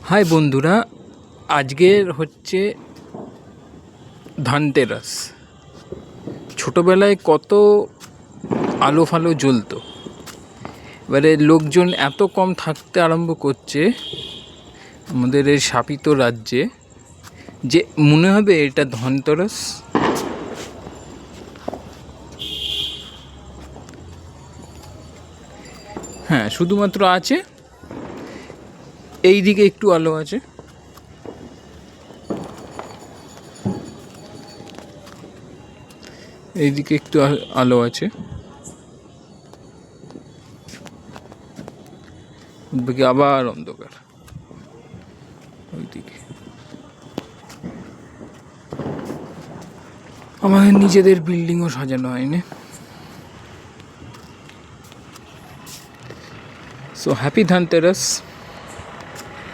High বন্ধুরা, আজকের হচ্ছে ধনতেরাস। ছোটোবেলায় কত আলো ফালো জ্বলতো, এবারে লোকজন এত কম থাকতে আরম্ভ করছে আমাদের এই শাপিত রাজ্যে যে মনে হবে এটা ধনতেরাস। হ্যাঁ, শুধুমাত্র আছে এই দিকে একটু আলো আছে, এইদিকে একটু আলো আছে, বাকি আবার অন্ধকার। ওইদিকে আমাদের নিজেদের বিল্ডিংও সাজানো হয়নি। So happy Dhanteras.